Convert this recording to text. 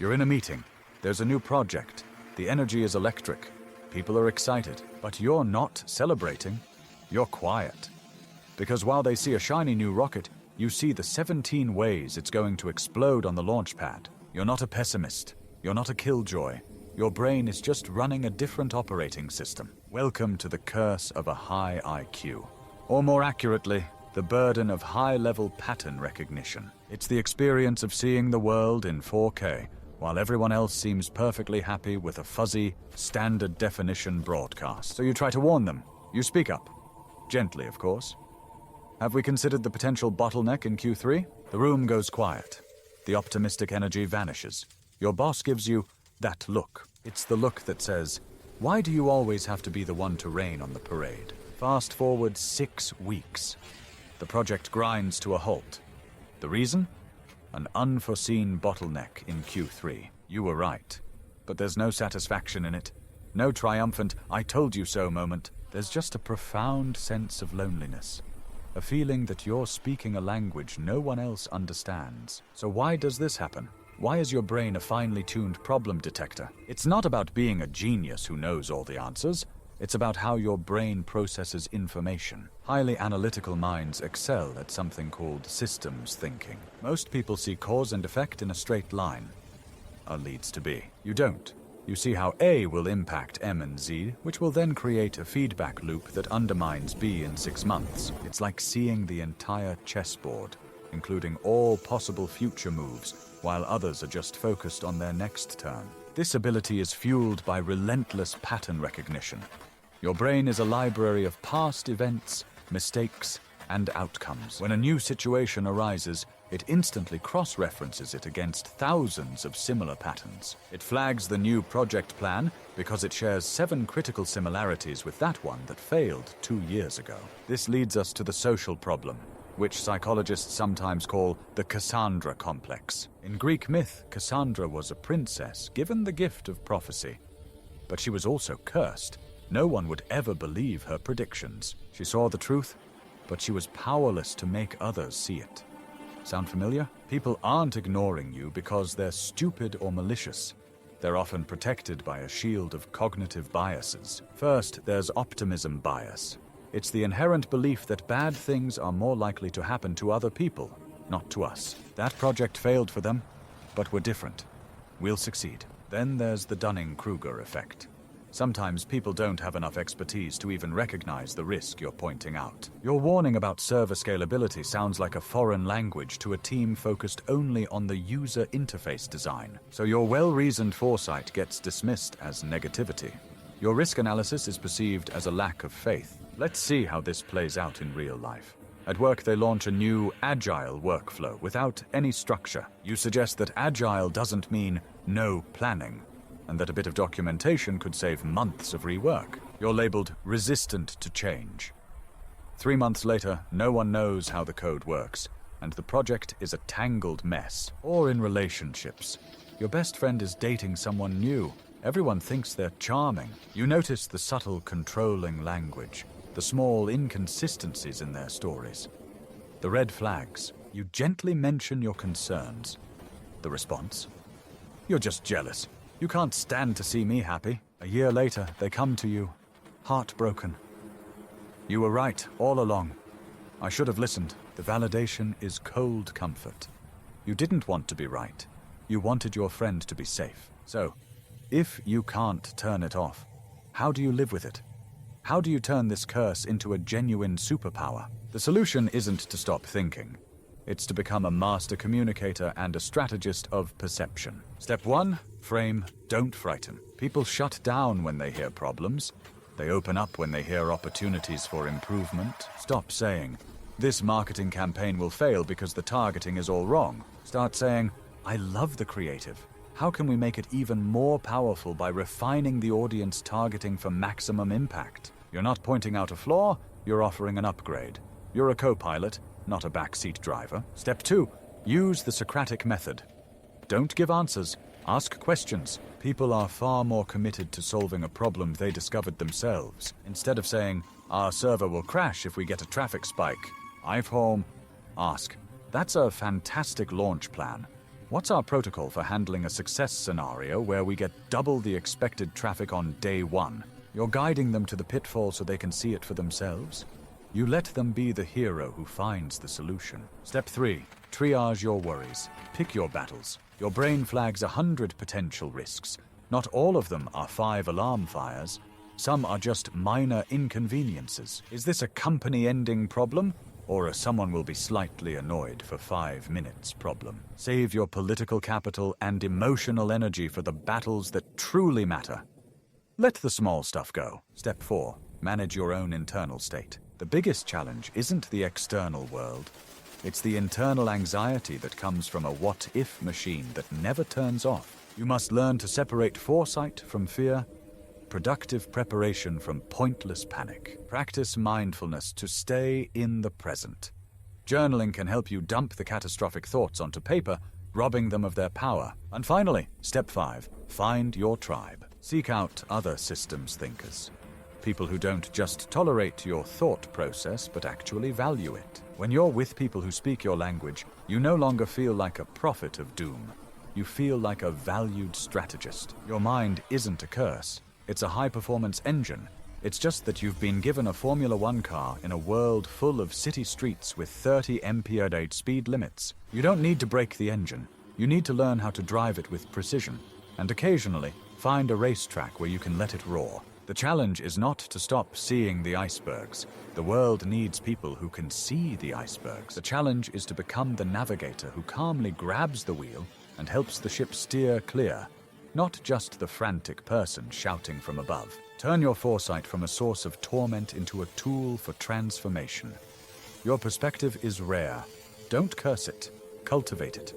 You're in a meeting. There's a new project. The energy is electric. People are excited. But you're not celebrating. You're quiet. Because while they see a shiny new rocket, you see the 17 ways it's going to explode on the launch pad. You're not a pessimist. You're not a killjoy. Your brain is just running a different operating system. Welcome to the curse of a high IQ. Or more accurately, the burden of high-level pattern recognition. It's the experience of seeing the world in 4K, while everyone else seems perfectly happy with a fuzzy, standard-definition broadcast. So you try to warn them. You speak up. Gently, of course. Have we considered the potential bottleneck in Q3? The room goes quiet. The optimistic energy vanishes. Your boss gives you that look. It's the look that says, "Why do you always have to be the one to rain on the parade?" Fast forward 6 weeks. The project grinds to a halt. The reason? An unforeseen bottleneck in Q3. You were right. But there's no satisfaction in it. No triumphant, "I told you so" moment. There's just a profound sense of loneliness. A feeling that you're speaking a language no one else understands. So why does this happen? Why is your brain a finely tuned problem detector? It's not about being a genius who knows all the answers. It's about how your brain processes information. Highly analytical minds excel at something called systems thinking. Most people see cause and effect in a straight line. A leads to B. You don't. You see how A will impact M and Z, which will then create a feedback loop that undermines B in 6 months. It's like seeing the entire chessboard, including all possible future moves, while others are just focused on their next turn. This ability is fueled by relentless pattern recognition. Your brain is a library of past events, mistakes, and outcomes. When a new situation arises, it instantly cross-references it against thousands of similar patterns. It flags the new project plan because it shares 7 critical similarities with that one that failed 2 years ago. This leads us to the social problem, which psychologists sometimes call the Cassandra complex. In Greek myth, Cassandra was a princess given the gift of prophecy, but she was also cursed. No one would ever believe her predictions. She saw the truth, but she was powerless to make others see it. Sound familiar? People aren't ignoring you because they're stupid or malicious. They're often protected by a shield of cognitive biases. First, there's optimism bias. It's the inherent belief that bad things are more likely to happen to other people, not to us. That project failed for them, but we're different. We'll succeed. Then there's the Dunning-Kruger effect. Sometimes people don't have enough expertise to even recognize the risk you're pointing out. Your warning about server scalability sounds like a foreign language to a team focused only on the user interface design. So your well-reasoned foresight gets dismissed as negativity. Your risk analysis is perceived as a lack of faith. Let's see how this plays out in real life. At work, they launch a new agile workflow without any structure. You suggest that agile doesn't mean no planning, and that a bit of documentation could save months of rework. You're labeled resistant to change. 3 months later, no one knows how the code works, and the project is a tangled mess. Or in relationships. Your best friend is dating someone new. Everyone thinks they're charming. You notice the subtle, controlling language, the small inconsistencies in their stories, the red flags. You gently mention your concerns. The response? You're just jealous. You can't stand to see me happy. A year later, they come to you, heartbroken. You were right all along. I should have listened. The validation is cold comfort. You didn't want to be right. You wanted your friend to be safe. So, if you can't turn it off, how do you live with it? How do you turn this curse into a genuine superpower? The solution isn't to stop thinking. It's to become a master communicator and a strategist of perception. Step 1, frame, don't frighten. People shut down when they hear problems. They open up when they hear opportunities for improvement. Stop saying, "This marketing campaign will fail because the targeting is all wrong." Start saying, "I love the creative. How can we make it even more powerful by refining the audience targeting for maximum impact?" You're not pointing out a flaw, you're offering an upgrade. You're a co-pilot, not a backseat driver. Step 2, use the Socratic method. Don't give answers, ask questions. People are far more committed to solving a problem they discovered themselves. Instead of saying, "Our server will crash if we get a traffic spike," ask, "That's a fantastic launch plan. What's our protocol for handling a success scenario where we get double the expected traffic on day one? You're guiding them to the pitfall so they can see it for themselves? You let them be the hero who finds the solution. Step 3. Triage your worries. Pick your battles. Your brain flags 100 potential risks. Not all of them are 5 alarm fires. Some are just minor inconveniences. Is this a company-ending problem? Or a someone will be slightly annoyed for 5 minutes problem? Save your political capital and emotional energy for the battles that truly matter. Let the small stuff go. Step 4. Manage your own internal state. The biggest challenge isn't the external world. It's the internal anxiety that comes from a what-if machine that never turns off. You must learn to separate foresight from fear, productive preparation from pointless panic. Practice mindfulness to stay in the present. Journaling can help you dump the catastrophic thoughts onto paper, robbing them of their power. And finally, step 5, find your tribe. Seek out other systems thinkers. People who don't just tolerate your thought process, but actually value it. When you're with people who speak your language, you no longer feel like a prophet of doom. You feel like a valued strategist. Your mind isn't a curse. It's a high-performance engine. It's just that you've been given a Formula One car in a world full of city streets with 30 mph speed limits. You don't need to break the engine. You need to learn how to drive it with precision. And occasionally, find a racetrack where you can let it roar. The challenge is not to stop seeing the icebergs. The world needs people who can see the icebergs. The challenge is to become the navigator who calmly grabs the wheel and helps the ship steer clear, not just the frantic person shouting from above. Turn your foresight from a source of torment into a tool for transformation. Your perspective is rare. Don't curse it. Cultivate it.